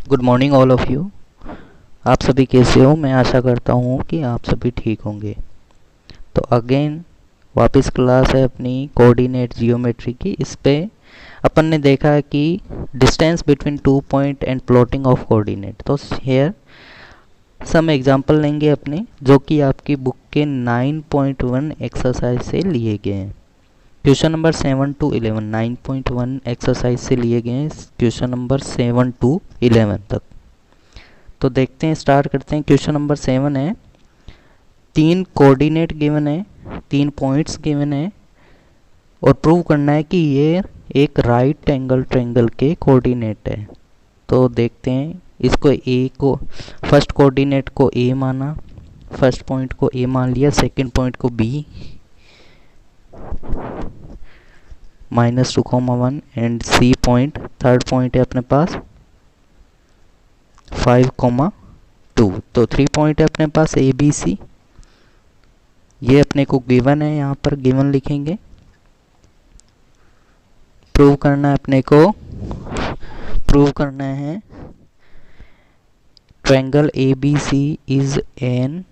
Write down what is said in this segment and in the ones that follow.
Good morning all of you. आप सभी कैसे हो? मैं आशा करता हूँ कि आप सभी ठीक होंगे। तो अगेन वापस क्लास है अपनी कोऑर्डिनेट जियोमेट्री की। इस पे अपन ने देखा कि distance between two point and plotting of coordinate. तो हेयर सम एग्जांपल लेंगे अपने, जो कि आपकी बुक के 9.1 एक्सरसाइज से लिए गए हैं। क्वेश्चन नंबर 7 टू 11 9.1 एक्सरसाइज से लिए गए हैं, क्वेश्चन नंबर 7 टू 11 तक। तो देखते हैं, स्टार्ट करते हैं। क्वेश्चन नंबर 7 है, तीन कोऑर्डिनेट गिवन है, तीन पॉइंट्स गिवन है और प्रूव करना है कि ये एक राइट एंगल ट्रायंगल के कोऑर्डिनेट है। तो देखते हैं, इसको ए को फर्स्ट कोऑर्डिनेट को ए माना, फर्स्ट पॉइंट को ए मान लिया, सेकंड पॉइंट को B -2,1 and C point, third point है अपने पास 5,2। तो 3 पॉइंट है अपने पास ए बी सी। ये अपने को गिवन है, यहाँ पर गिवन लिखेंगे। प्रूव करना है अपने को, प्रूव करना है triangle A B C is an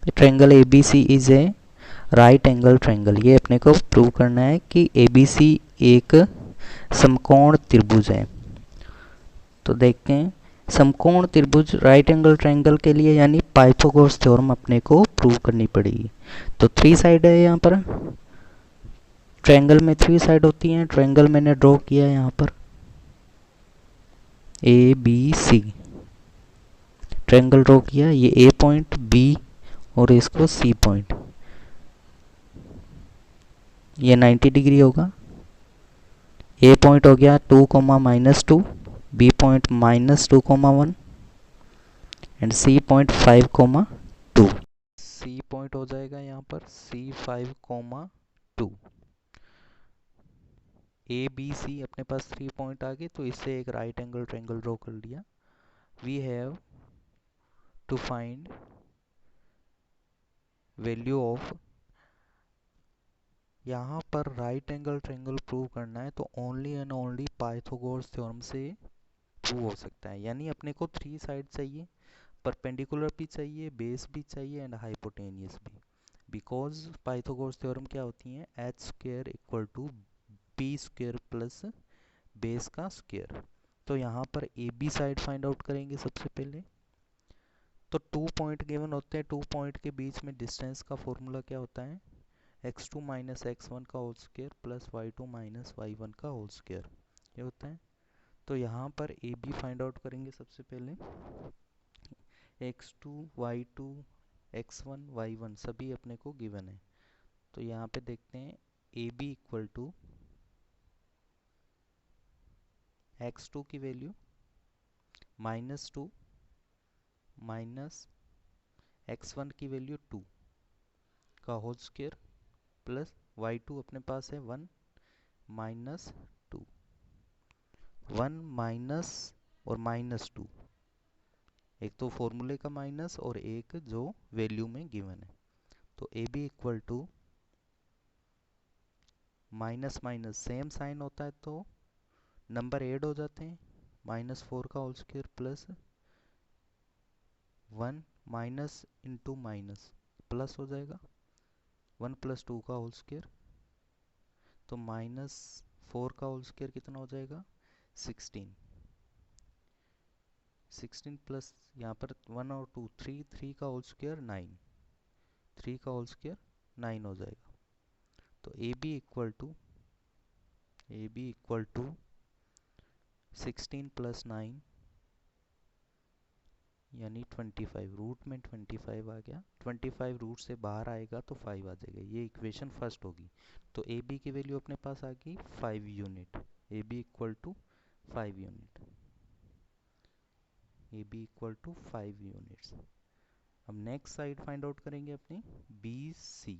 triangle A B C is a right angle triangle. ये अपने को प्रूव करना है कि ए बी सी एक समकोण त्रिभुज है। तो देखते हैं, समकोण त्रिभुज राइट एंगल ट्रायंगल के लिए यानी पाइथागोरस थ्योरम अपने को प्रूव करनी पड़ेगी। तो 3 साइड है यहाँ पर, ट्रायंगल में 3 साइड होती हैं। ट्रायंगल मैंने ड्रॉ किया है यहाँ पर A B C, triangle draw किया। ये ए पॉइंट, बी और इसको सी पॉइंट, ये 90 डिग्री होगा। ए पॉइंट हो गया 2, -2, B point -2,1 and C point 5,2। C point हो जाएगा यहाँ पर सी 5,2। ए बी सी अपने पास 3 पॉइंट आ गए, तो इससे एक राइट एंगल ट्रायंगल ड्रॉ कर लिया। We have to find value of, यहाँ पर राइट एंगल ट्रायंगल प्रूव करना है तो only and only Pythagoras theorem से प्रूव हो सकता है। यानी अपने को 3 साइड चाहिए, परपेंडिकुलर भी चाहिए, बेस भी चाहिए एंड हाइपोटेनियस भी। बिकॉज पाइथागोरस थ्योरम क्या होती है, H square equal to B square plus base का स्क्वायर। तो यहाँ पर A B side find out करेंगे सबसे पहले। तो 2 पॉइंट गिवन होते हैं, 2 पॉइंट के बीच में डिस्टेंस का फॉर्मूला क्या होता है, x2 माइनस x1 का whole square plus y2 minus y1 का होल स्क्वायर, ये होता है। तो यहाँ पर ए बी फाइंड आउट करेंगे सबसे पहले। x2 y2 x1 y1 सभी अपने को गिवन है। तो यहाँ पे देखते हैं, A B equal to x2 की वैल्यू -2 माइनस x1 की वैल्यू 2 का होल स्क्वायर प्लस y2 अपने पास है 1 -2, 1 माइनस और -2, एक तो फॉर्मूले का माइनस और एक जो वैल्यू में गिवन है। तो A B equal to minus minus same sign होता है तो नंबर ऐड हो जाते हैं, -4 का whole square plus 1 minus into minus plus हो जाएगा 1 + 2 का होल स्क्वायर। तो -4 का होल स्क्वायर कितना हो जाएगा 16, 16 प्लस यहाँ पर 1 और 2 3, 3 का होल स्क्वायर 9, 3 का होल स्क्वायर 9 हो जाएगा। तो ए बी इक्वल टू 16 + 9 यानी 25, रूट में 25 आ गया। 25 रूट से बाहर आएगा तो 5 आ जाएगा, ये इक्वेशन फर्स्ट होगी। तो ए बी की वैल्यू अपने पास आ गई 5 unit. A B equal to 5 unit, A B equal to 5 units. अब नेक्स्ट साइड फाइंड आउट करेंगे अपनी बी सी।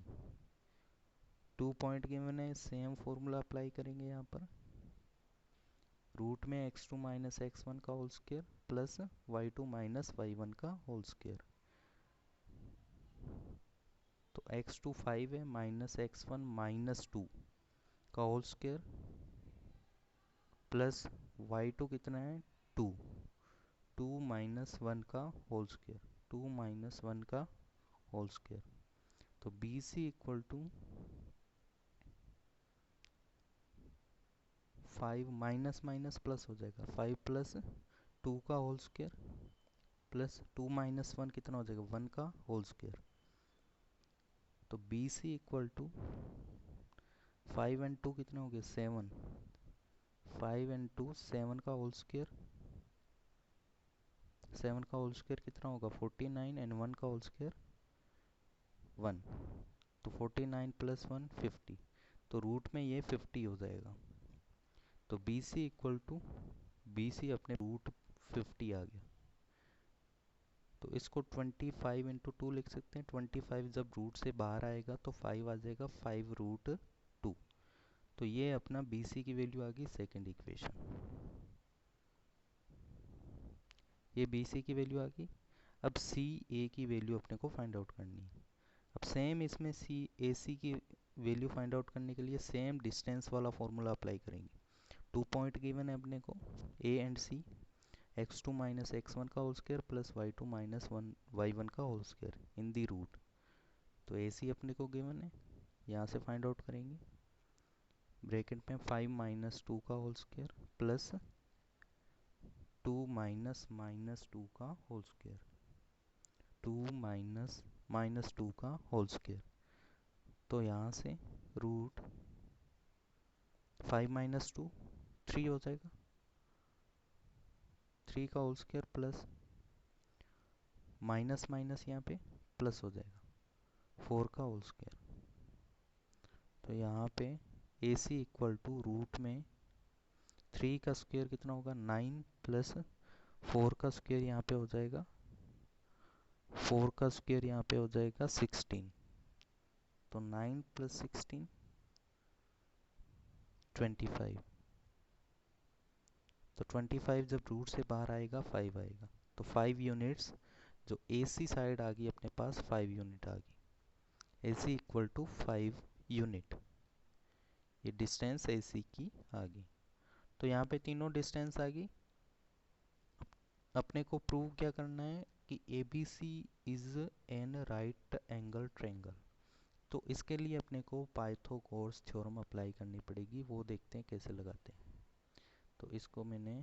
2 पॉइंट गिवन है, सेम फॉर्मूला अप्लाई करेंगे यहाँ पर। रूट में x2 माइनस x1 का whole square plus y2 minus y1 का होल स्क्वायर। तो x2 5 है माइनस x1 -2 का होल स्क्वायर प्लस y2 कितना है टू, टू माइनस वन का whole square, two minus one का होल स्क्वायर। तो B C equal to 5 minus minus plus हो जाएगा, 5 प्लस 2 का होल स्क्वायर प्लस 2 माइनस 1 कितना हो जाएगा, 1 का होल स्क्वायर। तो B C equal to 5 and 2 कितना हो गया, 7, 5 एंड 2 7 का होल स्क्वायर, 7 का होल स्क्वायर कितना होगा 49 एंड 1 का होल स्क्वायर 1। तो 49 प्लस 1 50, तो रूट में ये 50 हो जाएगा। तो B C equal to, B C अपने रूट 50 आ गया। तो इसको 25 इंटू 2 लिख सकते हैं। 25 जब रूट से बाहर आएगा तो 5 आ जाएगा, 5 रूट 2। तो ये अपना बी सी की वैल्यू आ गई सेकेंड इक्वेशन। ये बी सी की वैल्यू आ गई। अब सी ए की वैल्यू अपने को फाइंड आउट करनी है। अब सेम इसमें सी ए सी की वैल्यू फाइंड आउट करने के लिए सेम डिस्टेंस वाला फॉर्मूला अप्लाई करेंगे। 2 पॉइंट गिवन है अपने को ए and C, x2 minus x1 का whole square plus y2 minus y1 का whole square in the root. तो ए सी अपने को गिवन है, यहाँ से फाइंड आउट करेंगे। ब्रैकेट में 5 माइनस 2 का whole square plus 2 minus minus 2 का होल स्क्वायर, 2 माइनस माइनस 2 का होल स्क्वायर। तो यहाँ से रूट 5 माइनस 2 3 हो जाएगा, 3 का whole square plus minus minus यहाँ पे प्लस हो जाएगा 4 का होल स्क्वायर। तो यहाँ पे ए सी इक्वल टू रूट में 3 का स्क्वायर कितना होगा 9 प्लस 4 का स्क्वायर यहाँ पे हो जाएगा, 4 का स्क्वायर यहाँ पे हो जाएगा 16। तो 9 प्लस 16 25। तो 25 जब रूट से बाहर आएगा 5 आएगा। तो 5 यूनिट्स जो ए सी साइड आ गई अपने पास 5 यूनिट आ गई। ए सी इक्वल टू 5 यूनिट, ये डिस्टेंस ए सी की आ गई। तो यहाँ पे तीनों डिस्टेंस आ गई। अपने को प्रूव क्या करना है कि A B C is an right angle triangle. तो इसके लिए अपने को पाइथागोरस थ्योरम अप्लाई करनी पड़ेगी, वो देखते हैं कैसे लगाते हैं। तो इसको मैंने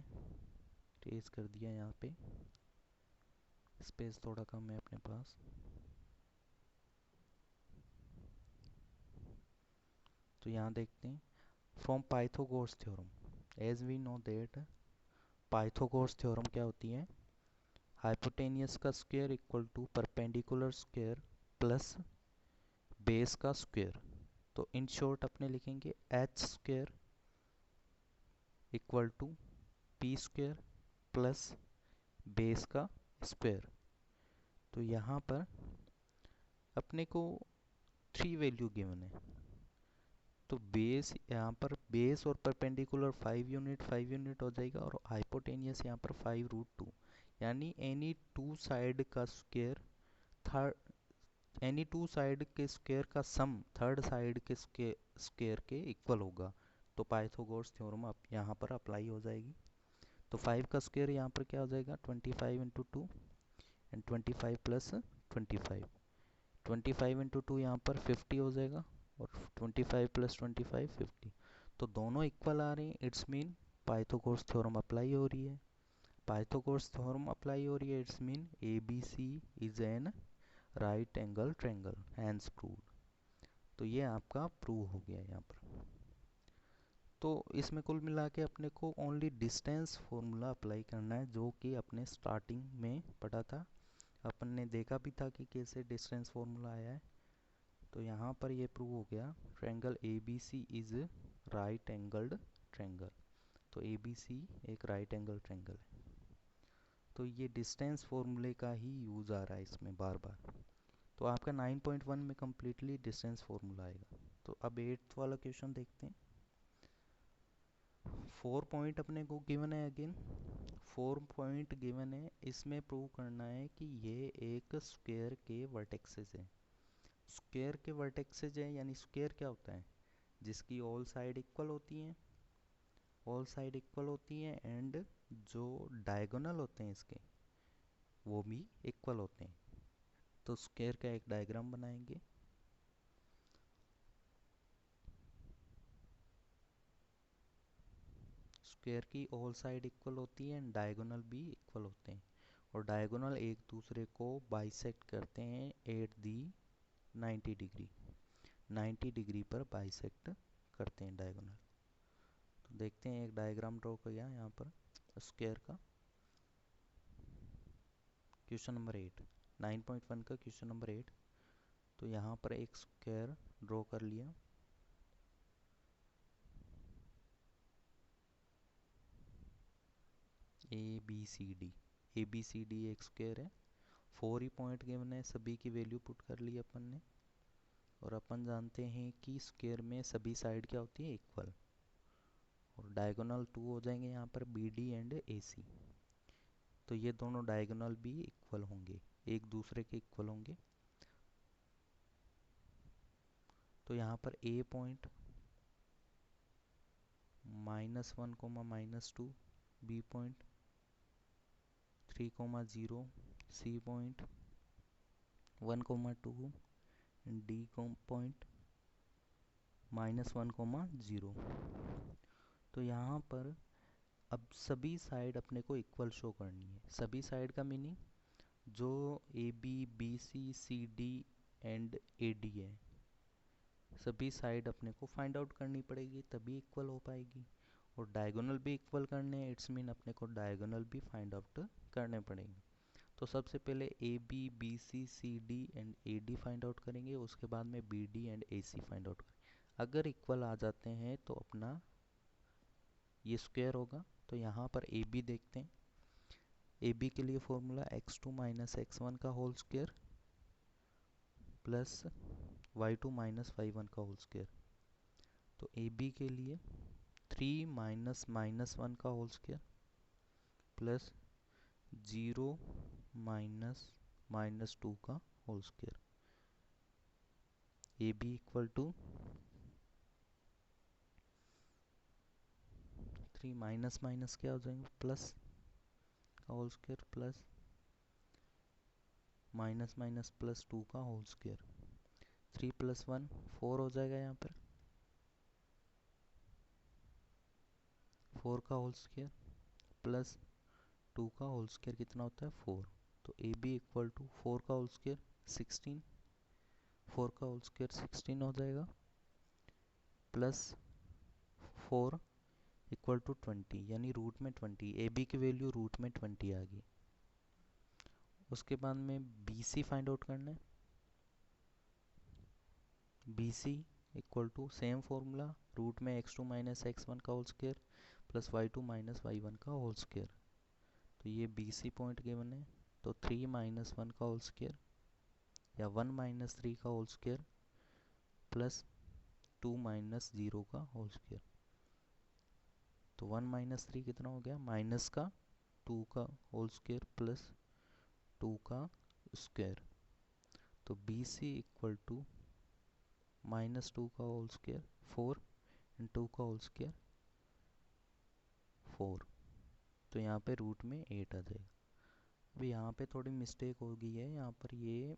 ट्रेस कर दिया, यहाँ पे स्पेस थोड़ा कम है अपने पास। तो यहाँ देखते हैं from Pythagoras theorem, as we know that Pythagoras theorem क्या होती है, हाइपोटेनियस का square equal to perpendicular square plus base का स्क्वायर। तो इन शॉर्ट अपने लिखेंगे H square equal to P square plus base का स्क्वायर। तो यहाँ पर अपने को 3 वैल्यू गिवन है। तो बेस यहाँ पर बेस और परपेंडिकुलर 5 यूनिट हो जाएगा और हाइपोटेनियस यहाँ पर 5 रूट 2, यानी एनी टू साइड का square third, any two side के स्क्वायर का सम थर्ड साइड के स्क्वायर के इक्वल होगा। तो पाइथागोरस थ्योरम अब यहाँ पर अप्लाई हो जाएगी। तो 5 का स्क्वायर यहाँ पर क्या हो जाएगा 25 इंटू 2 एंड 25 प्लस 25, 25 इंटू 2 यहाँ पर 50 हो जाएगा और 25 प्लस 25 50। तो दोनों इक्वल आ रहे हैं, it's mean Pythagoras theorem apply हो रही है। पाइथागोरस थ्योरम अप्लाई हो रही है, it's mean A B C is an right angle triangle, hence proved. तो ये आपका प्रूव हो गया यहाँ पर। तो इसमें कुल मिला के अपने को ओनली डिस्टेंस फॉर्मूला अप्लाई करना है, जो कि अपने स्टार्टिंग में पढ़ा था, अपन ने देखा भी था कि कैसे डिस्टेंस फॉर्मूला आया है। तो यहाँ पर ये प्रूव हो गया triangle A B C is right angled triangle. तो ए बी सी एक राइट एंगल ट्रायंगल है। तो ये डिस्टेंस फॉर्मूले का ही यूज़ आ रहा है इसमें बार बार। तो आपका 9.1 में कम्प्लीटली डिस्टेंस फॉर्मूला आएगा। तो अब 8th वाला क्वेश्चन देखते हैं। 4 पॉइंट अपने को गिवन है, अगेन 4 पॉइंट गिवन है। इसमें प्रूव करना है कि ये एक स्क्वायर के वर्टेक्सेस है। स्क्वायर के वर्टेक्सेस है, यानी स्क्वायर क्या होता है, जिसकी ऑल साइड इक्वल होती हैं, ऑल साइड इक्वल होती हैं एंड जो डायगोनल होते हैं इसके वो भी इक्वल होते हैं। तो स्क्वायर का एक डायग्राम बनाएंगे। स्क्वायर की ऑल साइड इक्वल होती है एंड डायगोनल भी इक्वल होते हैं, और डायगोनल एक दूसरे को बाइसेक्ट करते हैं एट दी 90 डिग्री। 90 डिग्री पर बाइसेक्ट करते हैं डायगोनल। तो देखते हैं, एक डायग्राम ड्रॉ किया यहाँ पर स्क्वायर का। क्वेश्चन नंबर 8, 9.1 का क्वेश्चन नंबर 8। तो यहाँ पर एक स्क्वायर ड्रॉ कर लिया। ए बी सी डी एक स्क्वायर है। 4 ही पॉइंट गिवन है, सभी की वैल्यू पुट कर ली अपन ने। और अपन जानते हैं कि स्क्वायर में सभी साइड क्या होती है, इक्वल। और डायगोनल 2 हो जाएंगे यहाँ पर बी डी एंड ए सी। तो ये दोनों डायगोनल भी इक्वल होंगे, एक दूसरे के इक्वल होंगे। तो यहाँ पर A point -1, -2, B point 3, 0, C point 1, 2, D point -1, 0। तो यहाँ पर अब सभी साइड अपने को इक्वल शो करनी है। सभी साइड का मीनिंग जो A B C C D and A D है, सभी साइड अपने को फाइंड आउट करनी पड़ेगी, तभी इक्वल हो पाएगी। और डायगोनल भी इक्वल करने हैं, इट्स मीन अपने को डायगोनल भी फाइंड आउट करने पड़ेंगे। तो सबसे पहले A B C C D and A D find out करेंगे, उसके बाद में B D and A C find out करेंगे। अगर इक्वल आ जाते हैं तो अपना ये स्क्वायर होगा। तो यहाँ पर ए बी देखते हैं। ए बी के लिए फॉर्मूला x2 - x1 का whole square plus y2 - y1 का होल स्क्वायर। तो ए बी के लिए 3 - -1 का होल स्क्वायर प्लस 0 - -2 का whole square. A B equal to 3 minus क्या हो जाएंगे, प्लस का होल स्क्वायर प्लस +2 का होल स्क्वायर। 3 + 1 4 हो जाएगा यहाँ पर, 4 का होल स्क्वायर प्लस 2 का होल स्क्वायर कितना होता है, 4। तो ए बी इक्वल टू 4 का होल स्क्वायर 16, 4 का होल स्क्वायर 16 हो जाएगा प्लस 4 इक्वल टू 20, यानी रूट में 20। ए बी की वैल्यू रूट में 20 आ गई। उसके बाद में बी सी फाइंड आउट करना है। B C equal to same formula, root में x2 - x1 का whole square plus y2 - y1 का होल स्क्वायर। तो ये बी सी पॉइंट गिवन है। तो 3 - 1 का होल स्क्वायर या 1 - 3 का होल स्क्वायर प्लस 2 - 0 का होल स्क्वायर। तो 1 - 3 कितना हो गया, माइनस का 2 का होल स्क्वायर प्लस 2 का स्क्वायर। तो बी सी इक्वल टू -2 का होल स्क्वायर 4 एंड 2 का होल स्क्वायर 4। तो यहाँ पे रूट में 8 आ जाएगा। अभी यहाँ पे थोड़ी मिस्टेक हो गई है, यहाँ पर ये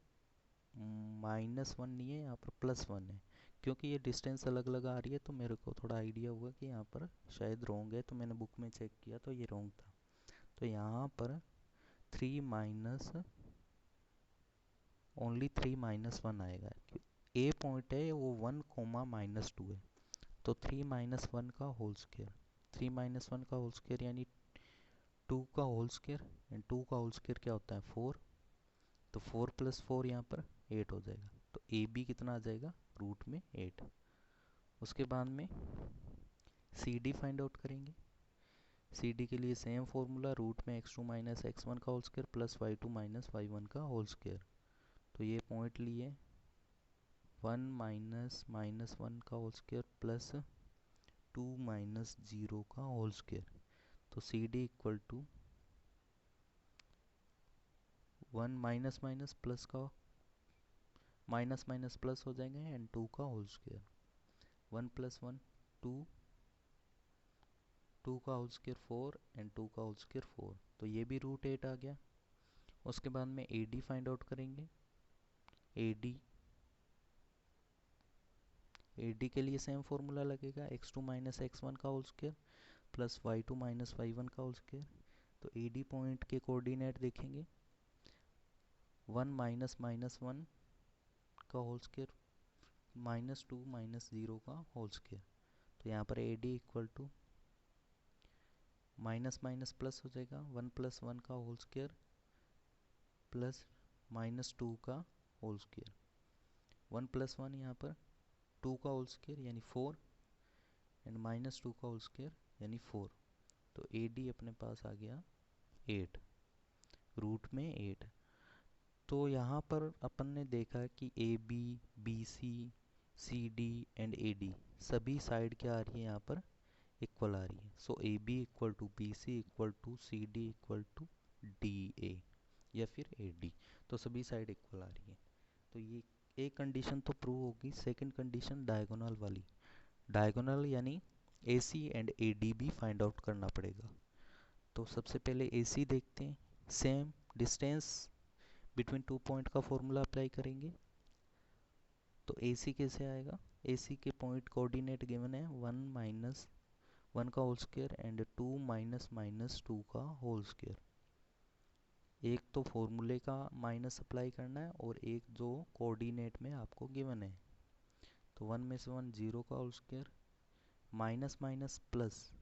-1 नहीं है, यहाँ पर +1 है। क्योंकि ये डिस्टेंस अलग अलग आ रही है तो मेरे को थोड़ा आइडिया हुआ कि यहाँ पर शायद रॉन्ग है, तो मैंने बुक में चेक किया तो ये रॉन्ग था। तो यहाँ पर 3 माइनस ओनली 3 - 1 आएगा। ए पॉइंट है वो 1, -2 है। तो 3 - 1 का होल स्क्वायर, 3 - 1 का होल स्क्वायर यानी 2 का होल स्क्वायर एंड 2 का होल स्क्वायर क्या होता है, 4। तो 4 + 4 यहाँ पर 8 हो जाएगा। तो ए बी कितना आ जाएगा, रूट में 8। उसके बाद में सी डी फाइंड आउट करेंगे। सी डी के लिए सेम फॉर्मूला, रूट में x2 - x1 का whole square plus y2 - y1 का होल स्क्वायर। तो ये पॉइंट लिए 1 - -1 का होल स्क्वायर प्लस 2 - 0 का होल स्क्वायर। तो C D equal to 1 minus plus का माइनस प्लस हो जाएंगे एंड 2 का होल स्क्वायर। 1 + 1 2 2 का होल स्क्वायर 4 एंड 2 का होल स्क्वायर 4, तो ये भी √8 आ गया। उसके बाद में ए डी फाइंड आउट करेंगे। ए डी के लिए सेम फॉर्मूला लगेगा, x2 माइनस x1 का whole square plus y2 minus y1 का होल स्क्वायर। तो ए डी पॉइंट के कोऑर्डिनेट देखेंगे, 1 माइनस माइनस 1 का होल स्क्वायर माइनस 2 माइनस 0 का होल स्क्वायर। तो यहाँ पर A D equal to minus minus plus हो जाएगा, 1 प्लस 1 का होल स्क्वायर प्लस माइनस 2 का होल स्क्वायर। 1 प्लस 1 यहाँ पर 2 का होल स्क्वायर यानी 4 एंड माइनस 2 का होल स्क्वायर यानी 4। तो ए डी अपने पास आ गया 8, रूट में 8। तो यहाँ पर अपन ने देखा कि A B, B C, C D and A D सभी साइड क्या आ रही है, यहाँ पर इक्वल आ रही है। So A B equal to B C equal to C D equal to D A या फिर ए डी, तो सभी साइड इक्वल आ रही है। तो ये एक कंडीशन तो प्रूव होगी। सेकंड कंडीशन डायगोनल वाली, डायगोनल यानी ए सी एंड ए डी भी फाइंड आउट करना पड़ेगा। तो सबसे पहले ए सी देखते हैं। सेम डिस्टेंस बिटवीन 2 पॉइंट का फॉर्मूला अप्लाई करेंगे। तो ए सी कैसे आएगा, ए सी के पॉइंट कोऑर्डिनेट गिवन है 1 माइनस 1 का whole square and 2 minus minus 2 का होल स्क्वायर। एक तो फॉर्मूले का माइनस अप्लाई करना है और एक जो कोऑर्डिनेट में आपको गिवन है। तो 1 में से 1 0 का whole square minus minus plus,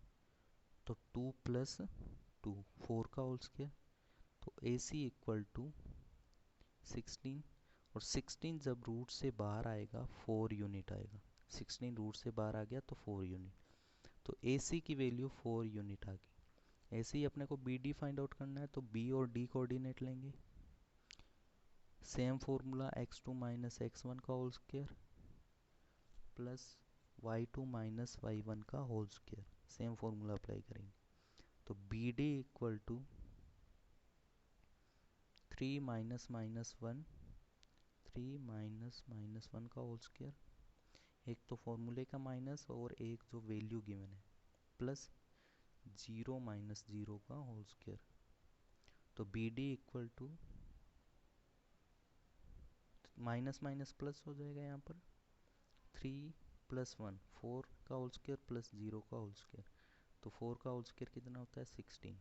तो 2 प्लस 2 4 का होल स्क्वायर। तो ए सी इक्वल टू 16, और 16 जब रूट से बाहर आएगा 4 यूनिट आएगा। 16 रूट से बाहर आ गया तो 4 यूनिट, तो ए सी की वैल्यू 4 यूनिट आ गई। ऐसे ही अपने को बी डी फाइंड आउट करना है, तो बी और डी कोऑर्डिनेट लेंगे। Same formula x2 minus x1 का whole square plus y2 minus y1 का whole square, same formula apply करेंगे। तो B D equal to 3 minus minus 1, 3 minus minus 1 का होल स्क्वायर, एक तो फॉर्मूले का माइनस और एक जो वैल्यू गिवन है, प्लस 0 माइनस 0 का होल स्क्वायर। तो B D equal to minus minus plus हो जाएगा, यहाँ पर 3 प्लस 1 4 का होल स्क्वायर प्लस 0 का होल स्क्वायर। तो 4 का होल स्क्वायर कितना होता है 16,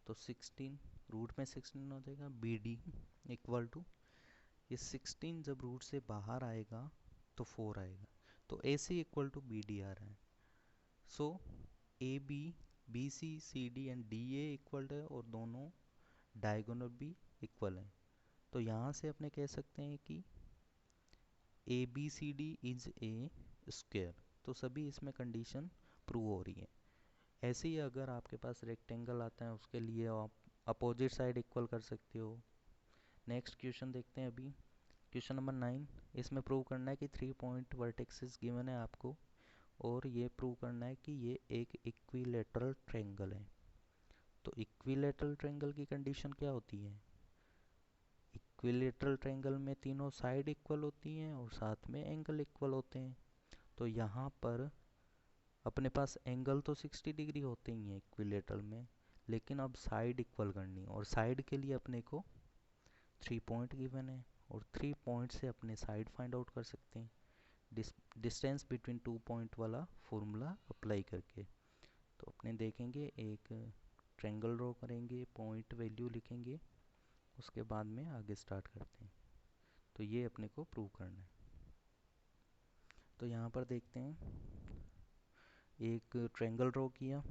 तो 16 रूट में 16 हो जाएगा। बी डी इक्वल टू ये 16 जब रूट से बाहर आएगा तो 4 आएगा, तो A C equal to B D आ रहा है। So A B, B C, C D and D A equal है और दोनों डायगोनल भी इक्वल हैं। तो यहाँ से अपने कह सकते हैं कि A B C D is a square, तो सभी इसमें कंडीशन प्रूव हो रही है। ऐसे ही अगर आपके पास रेक्टेंगल आता है उसके लिए आप अपोजिट साइड इक्वल कर सकते हो। नेक्स्ट क्वेश्चन देखते हैं अभी, क्वेश्चन नंबर 9। इसमें प्रूव करना है कि 3 पॉइंट वर्टेक्सेस गिवन है आपको, और ये प्रूव करना है कि ये एक इक्विलेटरल ट्रायंगल है। तो इक्विलेटरल ट्रायंगल की कंडीशन क्या होती है, इक्विलेटरल ट्रायंगल में तीनों साइड इक्वल होती हैं और साथ में एंगल इक्वल होते हैं। तो यहाँ पर अपने पास एंगल तो 60 डिग्री होते ही हैं इक्विलेटरल में, लेकिन अब साइड इक्वल करनी, और साइड के लिए अपने को 3 पॉइंट गिवन है और 3 पॉइंट से अपने साइड फाइंड आउट कर सकते हैं डिस्टेंस बिटवीन 2 पॉइंट वाला फॉर्मूला अप्लाई करके। तो अपने देखेंगे, एक ट्रायंगल ड्रॉ करेंगे, पॉइंट वैल्यू लिखेंगे, उसके बाद में आगे स्टार्ट करते हैं। तो ये अपने को प्रूव करना है। तो यहाँ पर देखते हैं, एक ट्रायंगल ड्रॉ किया।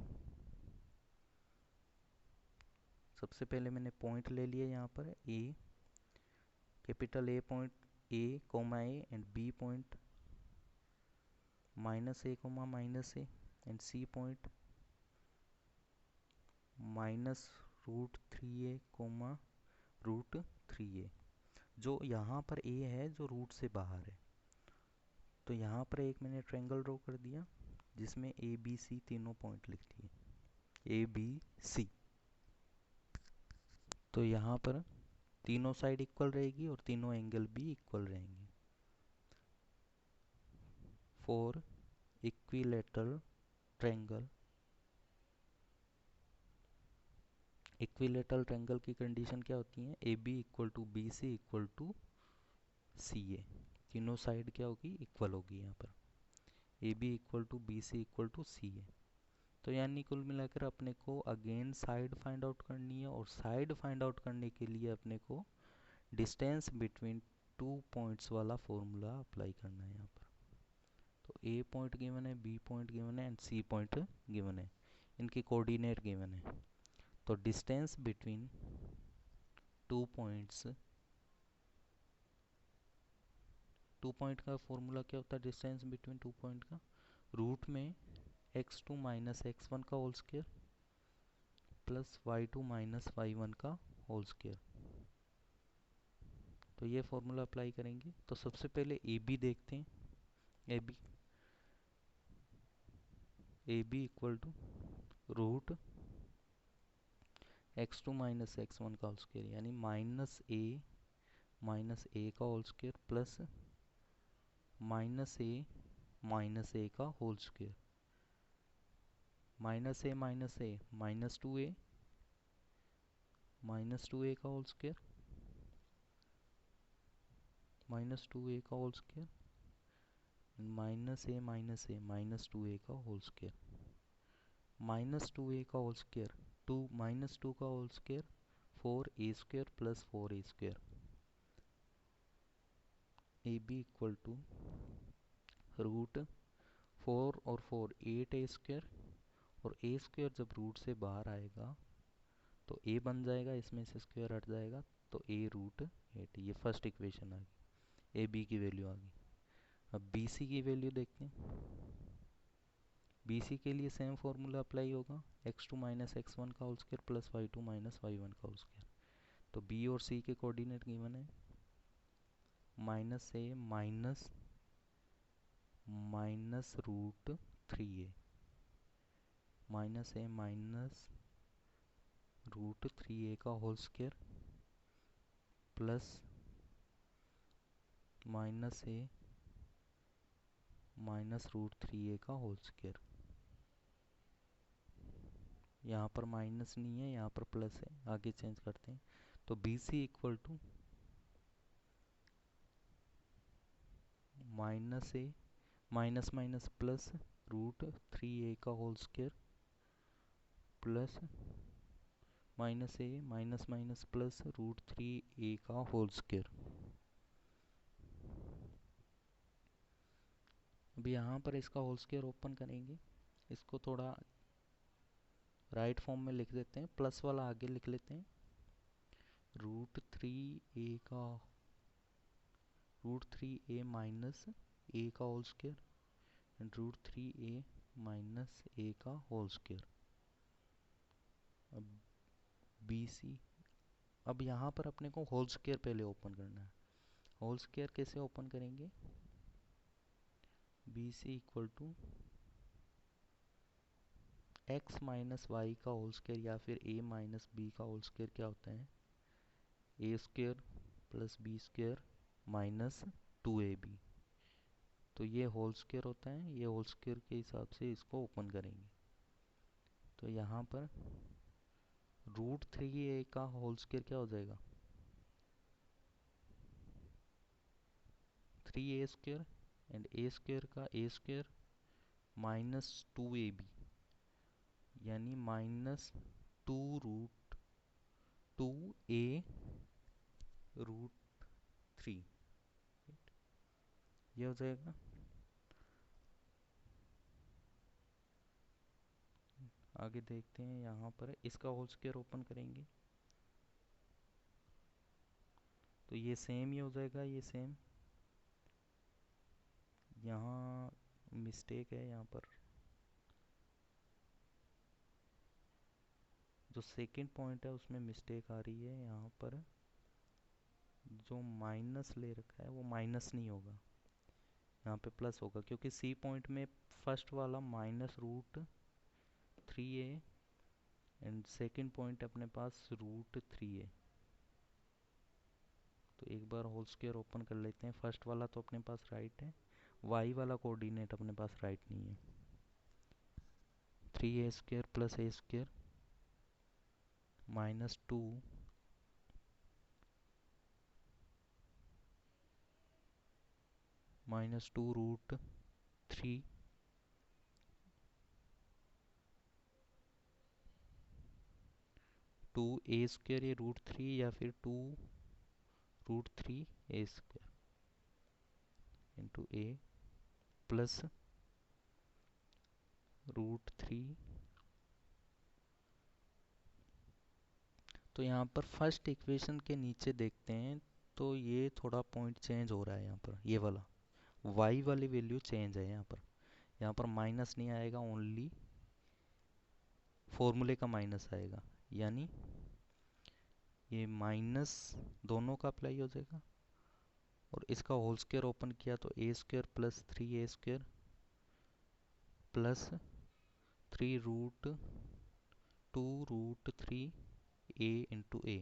सबसे पहले मैंने पॉइंट ले लिया यहाँ पर A, capital A point A comma A and B point minus A comma minus A and C point minus √3a comma √3a। जो यहाँ पर a है जो रूट से बाहर है, तो यहाँ पर एक मैंने ट्रायंगल ड्रॉ कर दिया जिसमें ए बी सी तीनों पॉइंट लिख दिए, ए बी सी। तो यहाँ पर तीनों साइड इक्वल रहेगी और तीनों एंगल भी इक्वल रहेंगे। For equilateral triangle equilateral triangle की कंडीशन क्या होती है, A B equal to B C equal to C A, तीनों साइड क्या होगी, इक्वल होगी यहाँ पर, A B equal to B C equal to C A. तो यानी कुल मिलाकर अपने को अगेन साइड फाइंड आउट करनी है, और साइड फाइंड आउट करने के लिए अपने को डिस्टेंस बिटवीन टू पॉइंट्स वाला फॉर्मूला अप्लाई करना है यहाँ पर। तो ए पॉइंट गिवन है, बी पॉइंट गिवन है एंड सी पॉइंट गिवन है, इनकी कोऑर्डिनेट गिवन है। तो distance between two points, to point का फॉर्मूला क्या होता है डिस्टेंस बिटवीन टू पॉइंट का, रूट में x2 माइनस x1 का whole square plus y2 minus y1 का होल स्क्वायर। तो ये फॉर्मूला अप्लाई करेंगे। तो सबसे पहले ए बी देखते हैं, A B equal to root x2 minus x1 का होल स्क्वायर, यानी माइनस ए का whole square plus minus A का whole square, minus A minus two A का whole square, minus two A का whole square, minus A minus two A का whole square, minus two A का whole square, two minus two का whole square, four A square plus four A square. A B equal to root four और four eight ए square, और ए square जब root से बाहर आएगा तो ए बन जाएगा, इसमें से स्क्वायर हट जाएगा, तो ए रूट एट। ये फर्स्ट इक्वेशन आ गई, ए बी की वैल्यू आ गई। अब बी सी की वैल्यू देखते हैं। बी सी के लिए सेम फॉर्मूला अप्लाई होगा, x2 माइनस x1 का whole square plus y2 minus y1 का होल स्क्वायर। तो बी और सी के कोऑर्डिनेट गिवन है, minus A minus root three A, minus A minus root three A का whole square plus minus A minus root three A का whole square. यहाँ पर minus नहीं है, यहाँ पर प्लस है, आगे चेंज करते हैं। तो B C equal to minus A minus minus plus root three A का whole square plus minus A minus minus plus root three A का होल स्क्वायर। अब यहाँ पर इसका होल स्क्वायर ओपन करेंगे, इसको थोड़ा राइट फॉर्म में लिख देते हैं, प्लस वाला आगे लिख लेते हैं, root three A minus A का whole square and root three A minus A का होल स्क्वायर। अब बी सी, अब यहाँ पर अपने को होल स्क्वायर पहले ओपन करना है। होल स्क्वायर कैसे ओपन करेंगे, B C equal to X minus Y का होल स्क्वायर या फिर ए माइनस बी का होल स्क्वायर क्या होता है, A square plus B square minus two A B. तो ये होल स्क्वायर होता है, ये होल स्क्वायर के हिसाब से इसको ओपन करेंगे। तो यहाँ पर रूट थ्री ए का होल स्क्वायर क्या हो जाएगा, three A square and A square का A square minus two A B, यानी minus two A root three, ये हो जाएगा। आगे देखते हैं, यहाँ पर इसका होल स्क्वायर ओपन करेंगे तो ये सेम ही हो जाएगा, ये सेम। यहाँ मिस्टेक है, यहाँ पर जो सेकंड पॉइंट है उसमें मिस्टेक आ रही है। यहाँ पर जो माइनस ले रखा है वो माइनस नहीं होगा, यहाँ पे प्लस होगा, क्योंकि सी पॉइंट में फर्स्ट वाला minus root three A and second point अपने पास रूट थ्री ए। तो एक बार होल स्क्वायर ओपन कर लेते हैं। फर्स्ट वाला तो अपने पास राइट है, वाई वाला कोऑर्डिनेट अपने पास राइट नहीं है। Three A square plus A square -2 -2√3 2a² ये √3 या फिर 2√3a² इंटू a प्लस √3। तो यहाँ पर फर्स्ट इक्वेशन के नीचे देखते हैं तो ये थोड़ा पॉइंट चेंज हो रहा है। यहाँ पर ये वाला y वाली वैल्यू चेंज है। यहाँ पर माइनस नहीं आएगा, ओनली फॉर्मूले का माइनस आएगा, यानी ये माइनस दोनों का अप्लाई हो जाएगा और इसका होल स्क्वायर ओपन किया तो a² plus 3a² plus 3√2√3a into a।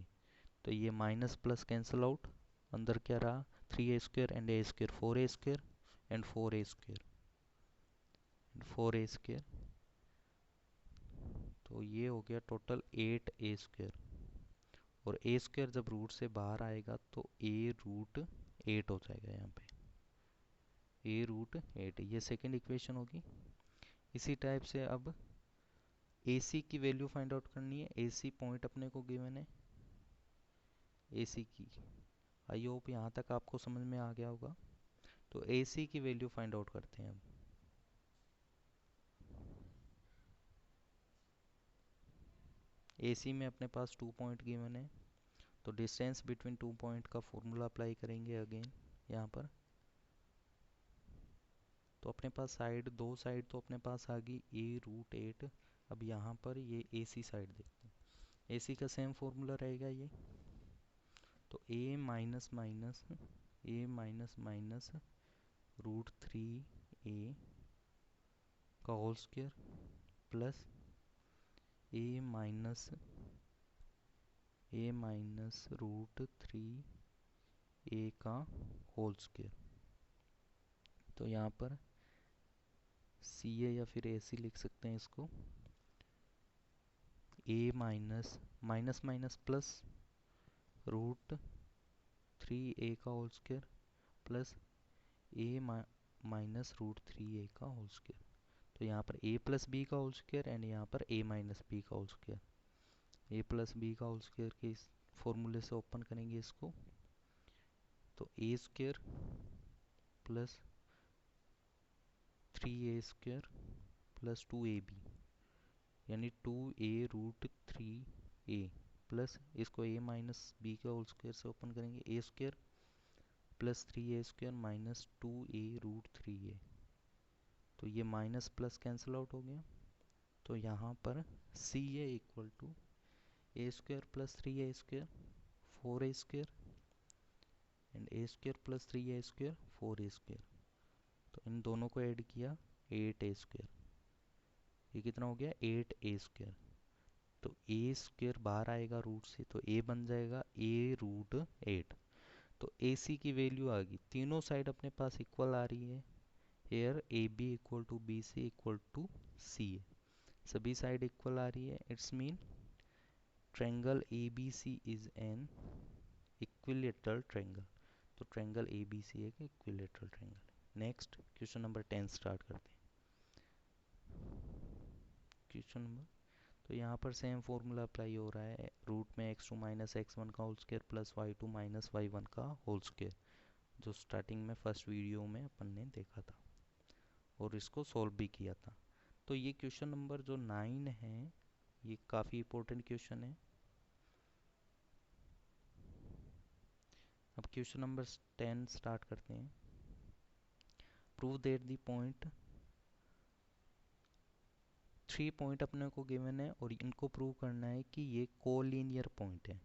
तो ये माइनस प्लस कैंसिल आउट, अंदर क्या रहा 3a² and a² 4a² and 4a² and 4a²। तो ये हो गया टोटल 8a² और a² जब रूट से बाहर आएगा तो a√8 हो जाएगा। यहाँ पे a√8 ये सेकंड इक्वेशन होगी। इसी टाइप से अब AC की वैल्यू फाइंड आउट करनी है। AC पॉइंट अपने को गिवन है, AC की। आई होप यहाँ तक आपको समझ में आ गया होगा। तो AC की वैल्यू फाइंड आउट करते हैं अब। AC में अपने पास 2 पॉइंट गिवन है, तो डिस्टेंस बिटवीन 2 पॉइंट का फॉर्मूला अप्लाई करेंगे अगेन यहाँ पर। तो अपने पास दो साइड तो अपने पास आ गई a√8। अब यहाँ पर ये AC साइड देखते हैं। AC का सेम फॉर्मूला रहेगा ये, तो a माइनस √3a का whole square plus a minus √3a का होल स्क्वायर। तो यहाँ पर CA या फिर AC लिख सकते हैं इसको। a माइनस प्लस √3a का whole square plus a minus √3a का होल स्क्वायर। तो यहाँ पर a प्लस बी का होल स्क्वायर एंड यहाँ पर a माइनस बी का whole square. a plus B का होल स्क्वायर के इस फॉर्मूले से ओपन करेंगे इसको, तो a² plus 3a² plus 2ab यानी 2a√3a प्लस इसको a माइनस बी का होल स्क्वायर से ओपन करेंगे a² plus 3a² minus 2a√3a। तो ये माइनस प्लस कैंसिल आउट हो गया। तो यहाँ पर CA equal to a² plus 3a² 4a² and a² plus 3a² 4a²। तो इन दोनों को ऐड किया 8a²। ये कितना हो गया 8a²। तो a² बाहर आएगा रूट से तो a बन जाएगा a√8। तो AC की वैल्यू आ गई। तीनों साइड अपने पास इक्वल आ रही है। Here AB equal to BC equal to CA, सभी साइड इक्वल आ रही है। It's mean triangle ABC is an equilateral triangle. तो ट्रायंगल ABC एक इक्विलेटरल ट्रायंगल है। नेक्स्ट क्वेश्चन नंबर 10 स्टार्ट करते हैं। क्वेश्चन नंबर, तो यहाँ पर सेम फॉर्मूला अप्लाई हो रहा है। रूट में x2 माइनस x1 का whole square plus y2 minus y1 का होल स्क्वायर, जो स्टार्टिंग में फर्स्ट वीडियो में अपन ने देखा था और इसको सॉल्व भी किया था। तो ये क्वेश्चन नंबर जो 9 है ये काफ़ी इंपॉर्टेंट क्वेश्चन है। अब क्वेश्चन नंबर 10 स्टार्ट करते हैं। Prove that the point 3 point अपने को गिवन है और इनको प्रूव करना है कि ये कोलिनियर पॉइंट है।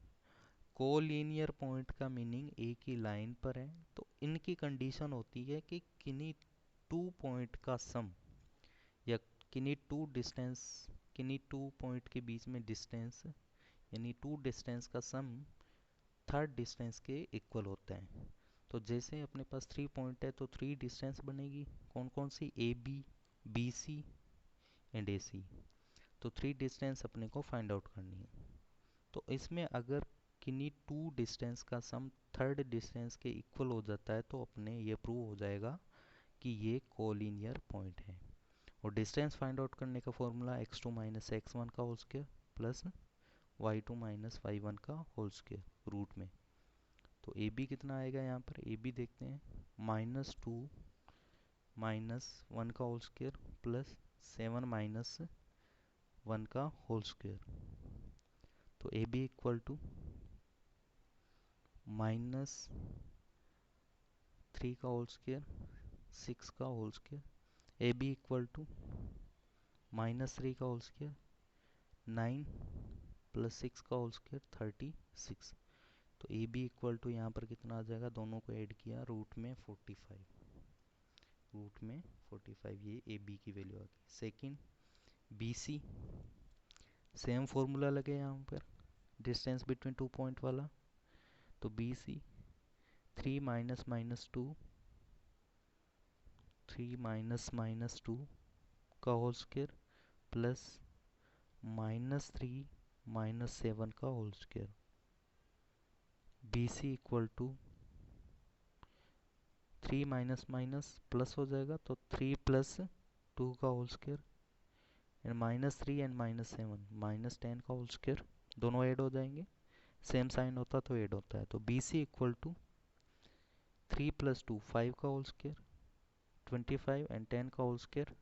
कोलिनियर पॉइंट का मीनिंग एक ही लाइन पर है। तो इनकी कंडीशन होती है कि किन्हीं 2 पॉइंट का सम या किन्हीं 2 पॉइंट के बीच में डिस्टेंस यानी 2 डिस्टेंस का सम थर्ड डिस्टेंस के इक्वल होता है। तो जैसे अपने पास 3 पॉइंट है तो 3 डिस्टेंस बनेगी। कौन कौन सी? AB, BC and AC। तो 3 डिस्टेंस अपने को फाइंड आउट करनी है। तो इसमें अगर किन्हीं टू डिस्टेंस का सम थर्ड डिस्टेंस के इक्वल हो जाता है तो अपने ये प्रूव हो जाएगा कि ये कोलिनियर पॉइंट है। और डिस्टेंस फाइंड आउट करने का फॉर्मूला x2 माइनस x1 का whole square plus y2 minus y1 का होल स्क्वायर रूट में। तो ए बी कितना आएगा यहाँ पर, ए बी देखते हैं, -2 माइनस 1 का होल स्क्वायर प्लस 7 माइनस 1 का होल स्क्वायर। तो ए बी इक्वल टू -3 का होल स्क्वायर 6 का whole square. A B equal to -3 का होल स्क्वायर 9 प्लस 6 का होल स्क्वायर 36। तो ए बी इक्वल टू यहाँ पर कितना आ जाएगा, दोनों को ऐड किया रूट में 45, रूट में 45 ये ए बी की वैल्यू आ गई। Second B C, same formula लगे यहाँ पर डिस्टेंस बिटवीन 2 पॉइंट वाला। तो B C 3 minus minus 2 3 minus minus 2 का होल स्क्वायर प्लस -3 माइनस 7 का whole square. B C equal to 3 minus minus plus हो जाएगा तो 3 प्लस 2 का होल स्क्वायर एंड -3 एंड -7 -10 का होल स्क्वायर, दोनों ऐड हो जाएंगे, सेम साइन होता तो ऐड होता है। तो B C equal to 3 plus 2 5 का होल स्क्वायर 25 एंड 10 का होल स्क्वायर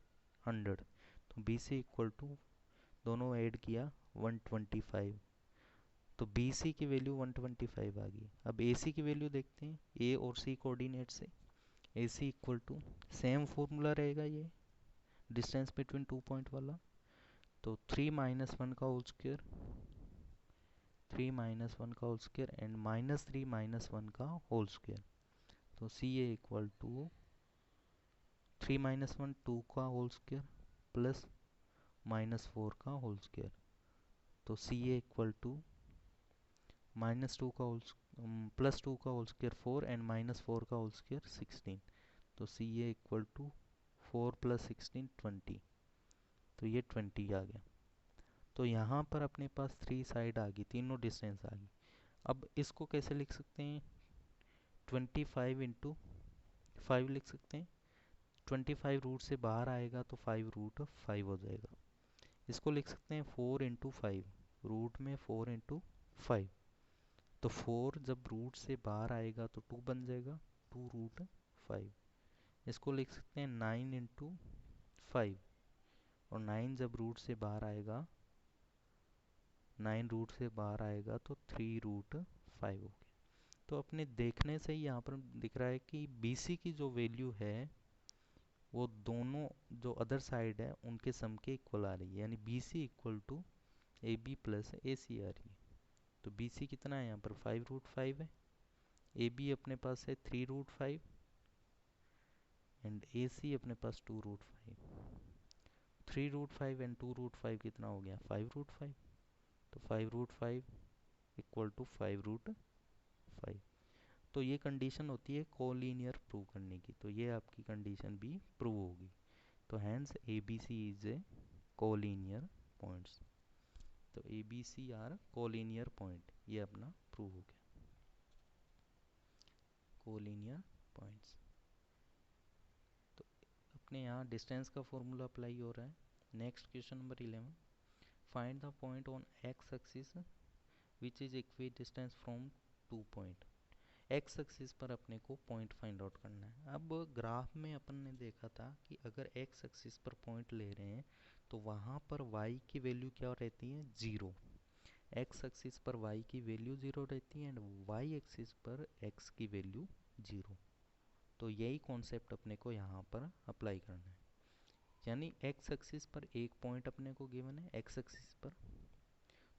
100। तो बी सी इक्वल टू दोनों ऐड किया 125। तो बी सी की वैल्यू 125 आ गई। अब ए सी की वैल्यू देखते हैं ए और सी कोऑर्डिनेट से। ए C equal to same formula रहेगा ये डिस्टेंस बिटवीन 2 पॉइंट वाला। तो 3 माइनस 1 का होल स्क्वायर 3 माइनस 1 का होल स्क्वायर एंड -3 माइनस 1 का होल स्क्वायर। तो C A equal to 3 minus 1 2 का होल स्क्वायर प्लस -4 का होल स्क्वायर। तो सी ए इक्वल टू -2 का होल प्लस 2 का होल स्क्वायर 4 एंड -4 का होल स्क्वायर 16। तो C A equal to 4 plus 16 20। तो ये 20 आ गया। तो यहाँ पर अपने पास 3 साइड आ गई, तीनों डिस्टेंस आ गई। अब इसको कैसे लिख सकते हैं, 25 इंटू 5 लिख सकते हैं। 25 रूट से बाहर आएगा तो 5 रूट 5 हो जाएगा। इसको लिख सकते हैं 4 इंटू 5, रूट में 4 इंटू 5। तो 4 जब रूट से बाहर आएगा तो 2 बन जाएगा, 2 रूट 5। इसको लिख सकते हैं 9 इंटू 5 और 9 जब रूट से बाहर आएगा 9 रूट से बाहर आएगा तो 3 रूट 5 हो गया। तो अपने देखने से ही यहाँ पर दिख रहा है कि बी सी की जो वैल्यू है वो दोनों जो अदर साइड है उनके सम के इक्वल आ रही है, यानी B C equal to A B plus A C आ रही है। तो बी सी कितना है यहाँ पर 5 रूट 5 है, ए बी अपने पास है 3 रूट 5 एंड ए सी अपने पास 2 रूट 5। 3 रूट 5 एंड 2 रूट 5 कितना हो गया 5 रूट 5। तो 5 रूट 5 इक्वल टू 5 रूट 5। तो ये कंडीशन होती है कोलिनियर प्रूव करने की, तो ये आपकी कंडीशन भी प्रूव होगी। तो hence A B C is a collinear points. तो A B C are collinear point, ये अपना प्रूव हो गया कोलिनियर पॉइंट्स। तो अपने यहाँ डिस्टेंस का फॉर्मूला अप्लाई हो रहा है। Next question number 11, find the point on x axis which is equi distance from 2 point. X axis पर अपने को पॉइंट फाइंड आउट करना है। अब ग्राफ में अपन ने देखा था कि अगर एक्स एक्सिस पर पॉइंट ले रहे हैं तो वहाँ पर वाई की वैल्यू क्या रहती है 0। एक्स एक्सिस पर वाई की वैल्यू 0 रहती है एंड वाई एक्सिस पर एक्स की वैल्यू 0। तो यही कॉन्सेप्ट अपने को यहाँ पर अप्लाई करना है। यानी एक्स एक्सिस पर एक पॉइंट अपने को गिवन है एक्स एक्सिस पर,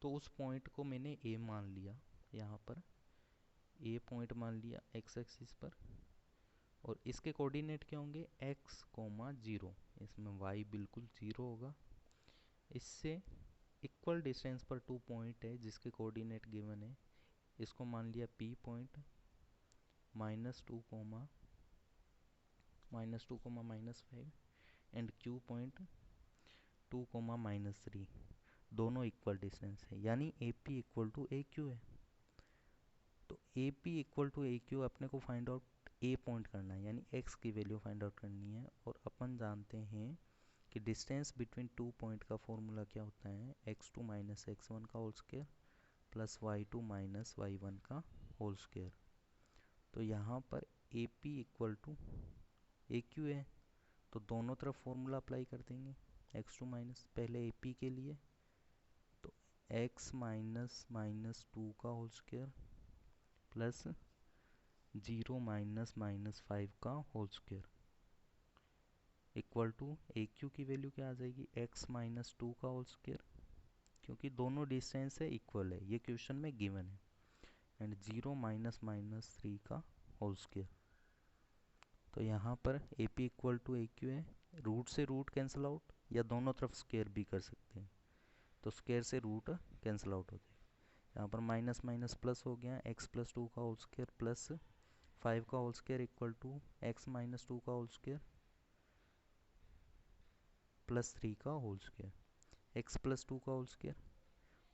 तो उस पॉइंट को मैंने ए मान लिया, यहाँ पर ए पॉइंट मान लिया एक्स एक्सिस पर, और इसके कोऑर्डिनेट क्या होंगे x, 0। इसमें y बिल्कुल 0 होगा। इससे इक्वल डिस्टेंस पर 2 पॉइंट है जिसके कोऑर्डिनेट गिवन है, इसको मान लिया p point -2, -5 and q point 2, -3। दोनों इक्वल डिस्टेंस है, यानी A P equal to A Q है। तो A P equal to A Q अपने को फाइंड आउट ए पॉइंट करना है, यानी एक्स की वैल्यू फाइंड आउट करनी है। और अपन जानते हैं कि डिस्टेंस बिटवीन टू पॉइंट का फॉर्मूला क्या होता है, X two minus X one का whole square plus Y two minus Y one का होल स्क्वायर। तो यहाँ पर A P equal to A Q है, तो दोनों तरफ फॉर्मूला अप्लाई कर देंगे। एक्स टू माइनस पहले ए पी के लिए, तो एक्स माइनस माइनस टू का whole square plus 0 minus minus five का whole square equal to A Q की वैल्यू क्या आ जाएगी, एक्स माइनस टू का होल स्क्वायर, क्योंकि दोनों डिस्टेंस है इक्वल है, ये क्वेश्चन में गिवन है, एंड 0 माइनस माइनस थ्री का होल स्क्वायर। तो यहाँ पर A P equal to A Q है, रूट से रूट कैंसिल आउट, या दोनों तरफ स्क्वायर भी कर सकते हैं, तो स्क्वायर से रूट कैंसिल आउट हो जाएगा। यहाँ पर माइनस माइनस प्लस हो गया, एक्स प्लस टू का होल स्क्वायर प्लस फाइव का whole square equal to X minus two का होल स्क्वायर प्लस थ्री का whole square. X plus two का होल स्क्वायर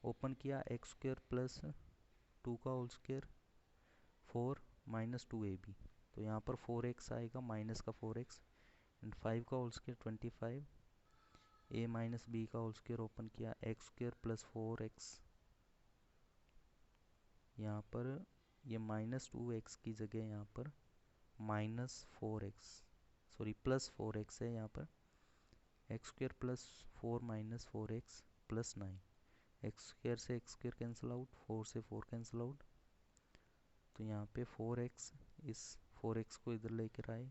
ओपन किया, एक्स स्क्वायर प्लस टू का whole square four minus two A B, तो यहाँ पर four X आएगा minus का फोर एक्स, एंड फाइव का whole square 25 A minus B का होल स्क्वायर ओपन किया, X square plus four x, यहाँ पर ये माइनस टू एक्स की जगह यहाँ पर minus four X, sorry plus four X है, यहाँ पर X square plus four minus four X plus nine, X square से X square cancel out, four से फोर कैंसिल आउट, तो यहाँ पे फोर एक्स, इस फोर एक्स को इधर लेकर आए,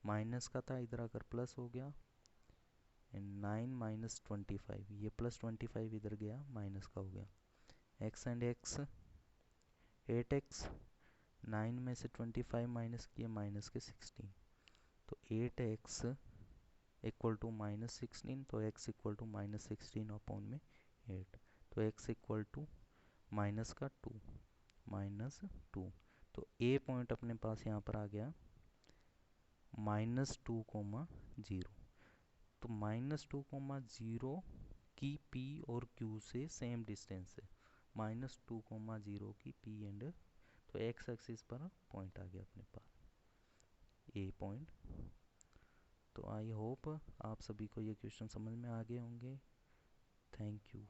माइनस का था इधर आकर प्लस हो गया, एंड नाइन माइनस 25, ये प्लस 25 इधर गया माइनस का हो गया, एक्स एंड एक्स 8x, 9 में से 25 माइनस किए माइनस के 16, तो 8x इक्वल टू माइनस 16, तो x equal to minus 16 upon में 8, तो x इक्वल टू माइनस का 2 माइनस 2, तो a पॉइंट अपने पास यहाँ पर आ गया माइनस 2,0। तो माइनस 2,0 की p और q से सेम डिस्टेंस है, -2,0 की p एंड, तो एक्स एक्सिस पर पॉइंट आ गया अपने पास ए पॉइंट। तो आई होप आप सभी को ये क्वेश्चन समझ में आ गए होंगे। Thank you.